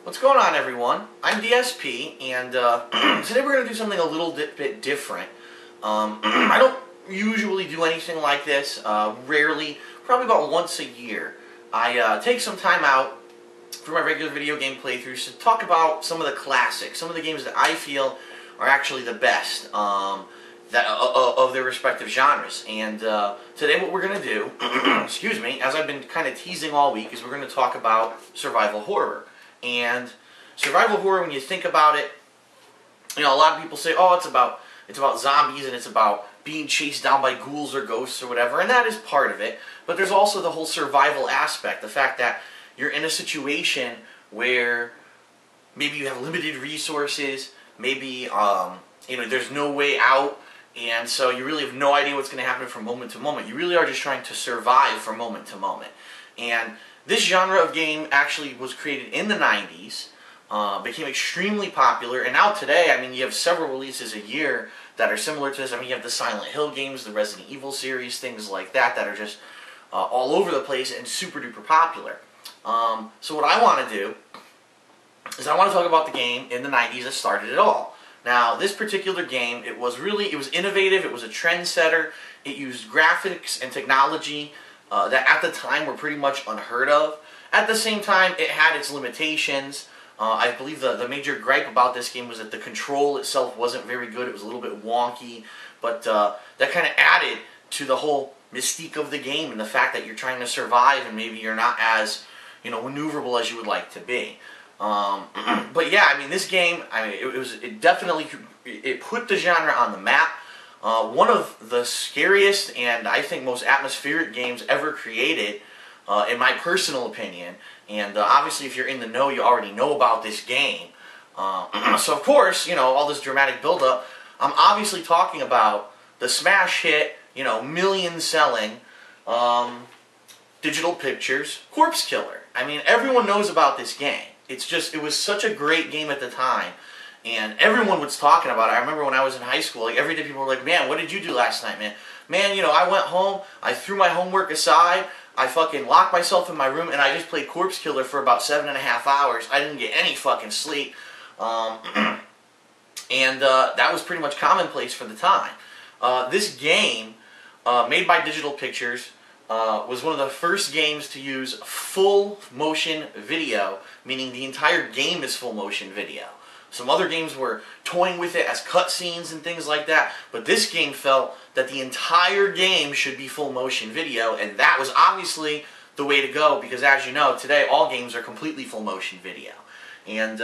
What's going on, everyone? I'm DSP, and today we're going to do something a little bit different. I don't usually do anything like this, rarely, probably about once a year. I take some time out for my regular video game playthroughs to talk about some of the classics, some of the games that I feel are actually the best of their respective genres. And today what we're going to do, excuse me, as I've been kind of teasing all week, is we're going to talk about survival horror. And survival horror, when you think about it, you know, a lot of people say, oh, it's about zombies and it's about being chased down by ghouls or ghosts or whatever, and that is part of it. But there's also the whole survival aspect, the fact that you're in a situation where maybe you have limited resources, maybe you know, there's no way out, and so you really have no idea what's going to happen from moment to moment. You really are just trying to survive from moment to moment. And this genre of game actually was created in the 90s, became extremely popular, and now today, I mean, you have several releases a year that are similar to this. I mean, you have the Silent Hill games, the Resident Evil series, things like that are just all over the place and super duper popular. So what I want to do is I want to talk about the game in the 90s that started it all. Now, this particular game, it was innovative, it was a trendsetter, it used graphics and technology that at the time were pretty much unheard of. At the same time, it had its limitations. I believe the major gripe about this game was that the control itself wasn't very good. It was a little bit wonky, but that kind of added to the whole mystique of the game and the fact that you're trying to survive and maybe you're not as, you know, maneuverable as you would like to be. But yeah, I mean, this game, I mean, it definitely put the genre on the map. One of the scariest and I think most atmospheric games ever created, in my personal opinion. And obviously, if you're in the know, you already know about this game. So of course, you know, all this dramatic build-up, I'm obviously talking about the smash hit, you know, million-selling Digital Pictures Corpse Killer. I mean, everyone knows about this game. It was such a great game at the time. And everyone was talking about it. I remember when I was in high school, like every day people were like, man, what did you do last night, man? Man, you know, I went home, I threw my homework aside, I fucking locked myself in my room, and I just played Corpse Killer for about 7.5 hours. I didn't get any fucking sleep. And that was pretty much commonplace for the time. This game, made by Digital Pictures, was one of the first games to use full motion video, meaning the entire game is full motion video. Some other games were toying with it as cutscenes and things like that, but this game felt that the entire game should be full motion video, and that was obviously the way to go, because as you know, today all games are completely full motion video. And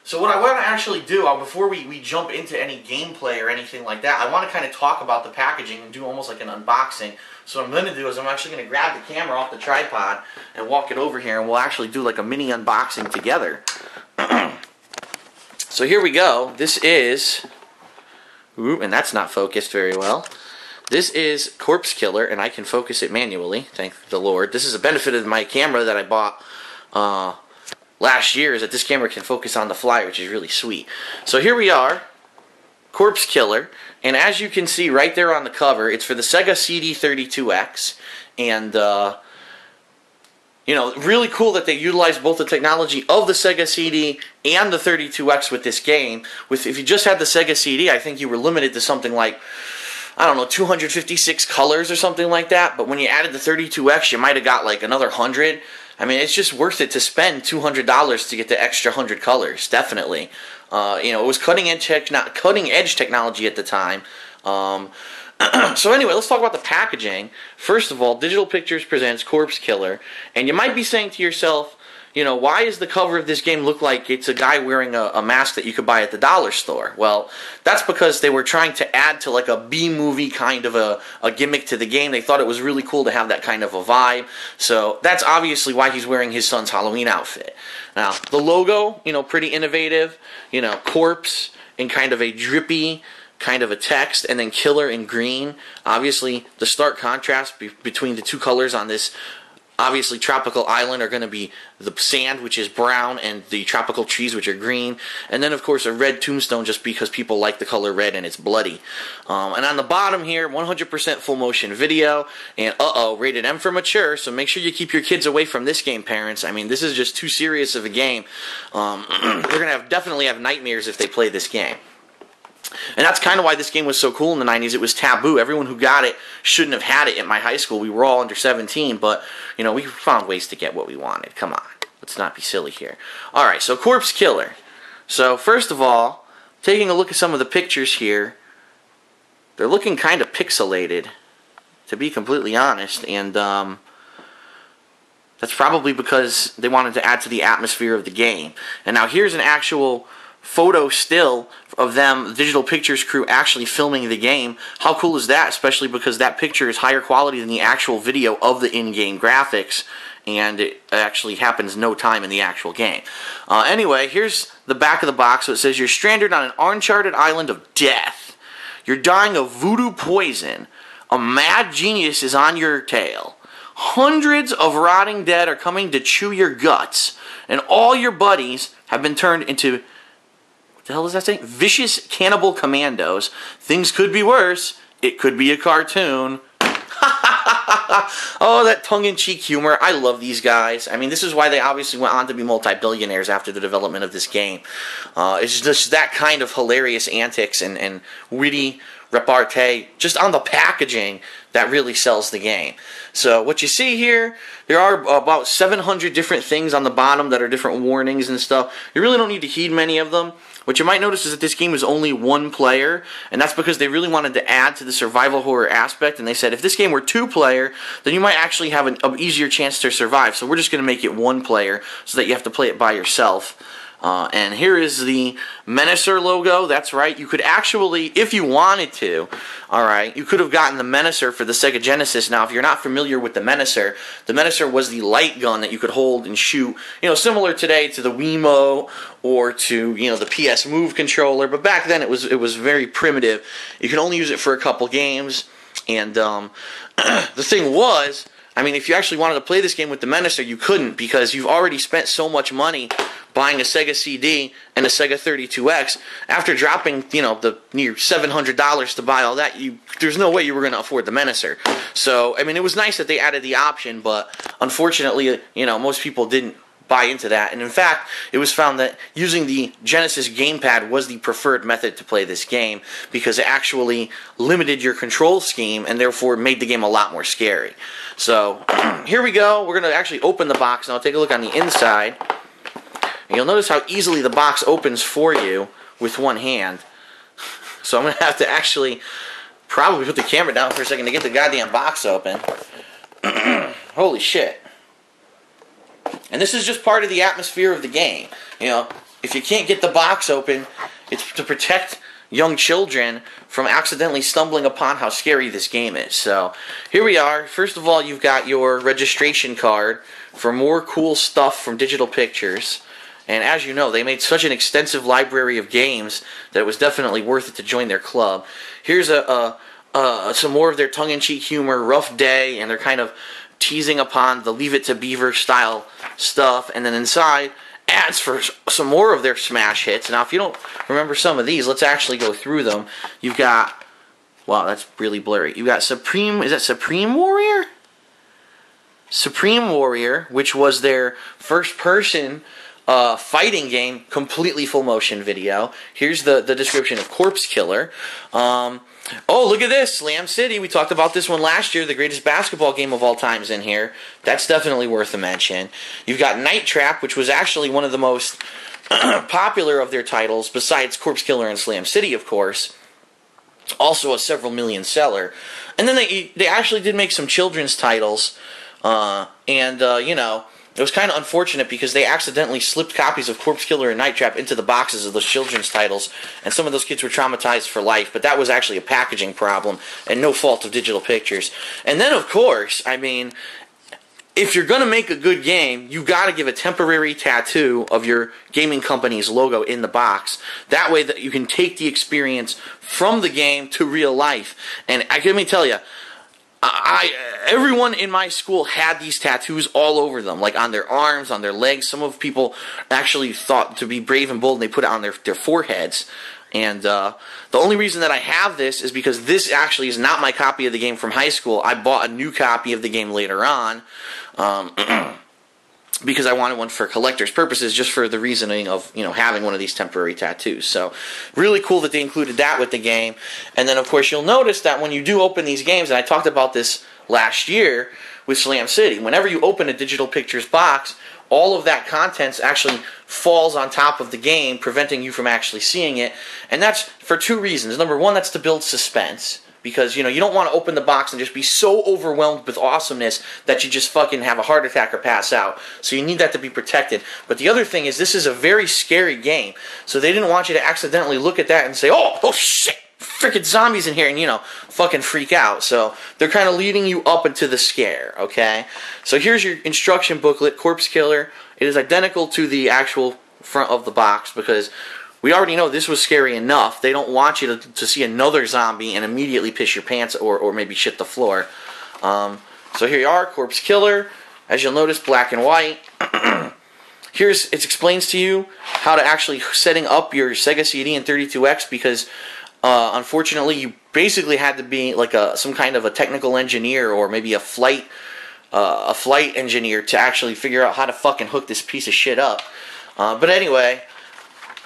so what I want to actually do, before we jump into any gameplay or anything like that, I want to kind of talk about the packaging and do almost like an unboxing. So what I'm going to do is I'm actually going to grab the camera off the tripod and walk it over here, and we'll actually do like a mini unboxing together. So here we go. This is, ooh, and that's not focused very well. This is Corpse Killer, and I can focus it manually, thank the Lord. This is a benefit of my camera that I bought last year, is that this camera can focus on the fly, which is really sweet. So here we are, Corpse Killer, and as you can see right there on the cover, it's for the Sega CD32X, and you know, really cool that they utilized both the technology of the Sega CD and the 32X with this game. If you just had the Sega CD, I think you were limited to something like, I don't know, 256 colors or something like that. But when you added the 32X, you might have got like another 100. I mean, it's just worth it to spend $200 to get the extra 100 colors, definitely. You know, it was cutting edge technology at the time. So anyway, let's talk about the packaging. First of all, Digital Pictures presents Corpse Killer, and you might be saying to yourself, you know, why does the cover of this game look like it's a guy wearing a mask that you could buy at the dollar store? Well, that's because they were trying to add to like a B-movie kind of a gimmick to the game. They thought it was really cool to have that kind of a vibe. So that's obviously why he's wearing his son's Halloween outfit. Now, the logo, you know, pretty innovative. You know, corpse in kind of a drippy kind of a text, and then killer in green. Obviously, the stark contrast between the two colors on this Obviously, Tropical Island are going to be the sand, which is brown, and the tropical trees, which are green. And then, of course, a red tombstone, just because people like the color red and it's bloody. And on the bottom here, 100% full motion video, and rated M for mature. So make sure you keep your kids away from this game, parents. I mean, this is just too serious of a game. They're going to definitely have nightmares if they play this game. And that's kind of why this game was so cool in the 90s. It was taboo. Everyone who got it shouldn't have had it in my high school. We were all under 17, but, you know, we found ways to get what we wanted. Come on. Let's not be silly here. Alright, so Corpse Killer. So, first of all, taking a look at some of the pictures here, they're looking kind of pixelated, to be completely honest, and, that's probably because they wanted to add to the atmosphere of the game. And now here's an actual photo still of them, the Digital Pictures crew, actually filming the game. How cool is that? Especially because that picture is higher quality than the actual video of the in-game graphics, and it actually happens no time in the actual game. Anyway, here's the back of the box. So it says, you're stranded on an uncharted island of death. You're dying of voodoo poison. A mad genius is on your tail. Hundreds of rotting dead are coming to chew your guts, and all your buddies have been turned into, what the hell does that say? Vicious cannibal commandos. Things could be worse. It could be a cartoon. Oh, that tongue-in-cheek humor. I love these guys. I mean, this is why they obviously went on to be multi-billionaires after the development of this game. It's just that kind of hilarious antics and witty repartee just on the packaging that really sells the game. So what you see here, there are about 700 different things on the bottom that are different warnings and stuff. You really don't need to heed many of them. What you might notice is that this game is only one player, and that's because they really wanted to add to the survival horror aspect, and they said if this game were two player, then you might actually have an easier chance to survive. So we're just going to make it one player so that you have to play it by yourself. And here is the Menacer logo. That's right. You could actually, if you wanted to, alright, you could have gotten the Menacer for the Sega Genesis. Now, if you're not familiar with the Menacer was the light gun that you could hold and shoot, you know, similar today to the Wiimote or to, you know, the PS Move controller. But back then it was very primitive. You could only use it for a couple games. And the thing was, I mean, if you actually wanted to play this game with the Menacer, you couldn't, because you've already spent so much money buying a Sega CD and a Sega 32X. After dropping, you know, the near $700 to buy all that, there's no way you were going to afford the Menacer. So, I mean, it was nice that they added the option, but unfortunately, you know, most people didn't buy into that. And in fact, it was found that using the Genesis gamepad was the preferred method to play this game, because it actually limited your control scheme and therefore made the game a lot more scary. So here we go. We're going to actually open the box and I'll take a look on the inside. And you'll notice how easily the box opens for you with one hand. So I'm going to have to actually probably put the camera down for a second to get the goddamn box open. Holy shit. And this is just part of the atmosphere of the game. You know, if you can't get the box open, it's to protect young children from accidentally stumbling upon how scary this game is. So, here we are. First of all, you've got your registration card for more cool stuff from Digital Pictures. And as you know, they made such an extensive library of games that it was definitely worth it to join their club. Here's some more of their tongue-in-cheek humor, Rough Day, and they're kind of teasing upon the Leave It to Beaver style stuff. And then inside, ads for some more of their smash hits. Now, if you don't remember some of these, let's actually go through them. You've got, wow, that's really blurry. You've got Supreme, is that Supreme Warrior? Supreme Warrior, which was their first-person fighting game, completely full motion video. Here's the description of Corpse Killer. Oh, look at this, Slam City. We talked about this one last year. The greatest basketball game of all time is in here. That's definitely worth a mention. You've got Night Trap, which was actually one of the most popular of their titles, besides Corpse Killer and Slam City, of course. Also a several million seller. And then they actually did make some children's titles. You know, it was kind of unfortunate because they accidentally slipped copies of Corpse Killer and Night Trap into the boxes of those children's titles, and some of those kids were traumatized for life, but that was actually a packaging problem and no fault of Digital Pictures. And then, of course, I mean, if you're going to make a good game, you got to give a temporary tattoo of your gaming company's logo in the box. That way that you can take the experience from the game to real life. And let me tell you, everyone in my school had these tattoos all over them, like on their arms, on their legs. Some of people actually thought to be brave and bold, and they put it on their foreheads. And the only reason that I have this is because this actually is not my copy of the game from high school. I bought a new copy of the game later on, because I wanted one for collector's purposes, just for the reasoning of, you know, having one of these temporary tattoos. So really cool that they included that with the game. And then, of course, you'll notice that when you do open these games, and I talked about this last year with Slam City, whenever you open a digital pictures box, all of that contents actually falls on top of the game, preventing you from actually seeing it. And that's for two reasons. Number one, that's to build suspense. Because, you know, you don't want to open the box and just be so overwhelmed with awesomeness that you just fucking have a heart attack or pass out. So you need that to be protected. But the other thing is, this is a very scary game. So they didn't want you to accidentally look at that and say, oh shit, freaking zombies in here, and, you know, fucking freak out. So they're kind of leading you up into the scare, okay? So here's your instruction booklet, Corpse Killer. It is identical to the actual front of the box because we already know this was scary enough. They don't want you to see another zombie and immediately piss your pants or maybe shit the floor. So here you are, Corpse Killer. As you'll notice, black and white. It explains to you how to actually setting up your Sega CD and 32X because unfortunately you basically had to be like some kind of a technical engineer or maybe a flight engineer to actually figure out how to fucking hook this piece of shit up. But anyway,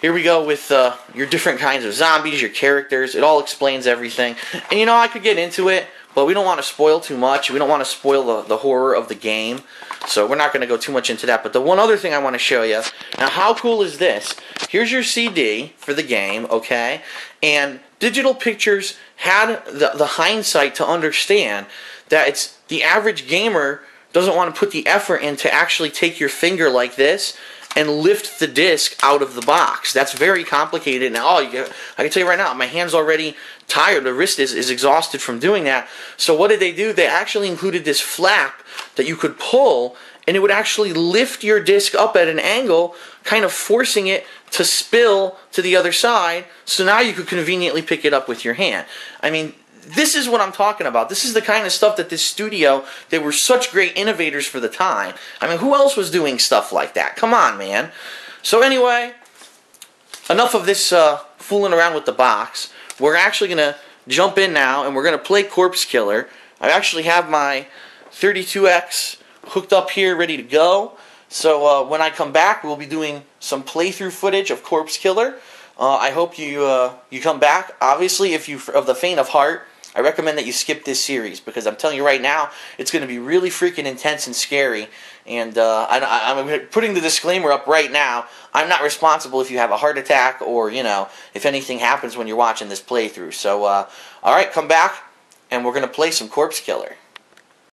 here we go with your different kinds of zombies, your characters. It all explains everything. And you know, I could get into it, but we don't want to spoil too much. We don't want to spoil the horror of the game. So we're not going to go too much into that. But the one other thing I want to show you. Now, how cool is this? Here's your CD for the game, okay? And Digital Pictures had the hindsight to understand that it's the average gamer doesn't want to put the effort in to actually take your finger like this and lift the disc out of the box. That's very complicated. Now, I can tell you right now, my hand's already tired. The wrist is exhausted from doing that. So what did they do? They actually included this flap that you could pull, and it would actually lift your disc up at an angle, kind of forcing it to spill to the other side, so now you could conveniently pick it up with your hand. I mean, this is what I'm talking about. This is the kind of stuff that this studio, they were such great innovators for the time. I mean, who else was doing stuff like that? Come on, man. So anyway, enough of this fooling around with the box. We're actually going to jump in now, and we're going to play Corpse Killer. I actually have my 32X hooked up here, ready to go. So when I come back, we'll be doing some playthrough footage of Corpse Killer. I hope you come back. Obviously, if you're of the faint of heart, I recommend that you skip this series because I'm telling you right now, it's going to be really freaking intense and scary. And I'm putting the disclaimer up right now. I'm not responsible if you have a heart attack or, you know, if anything happens when you're watching this playthrough. So, all right, come back, and we're going to play some Corpse Killer.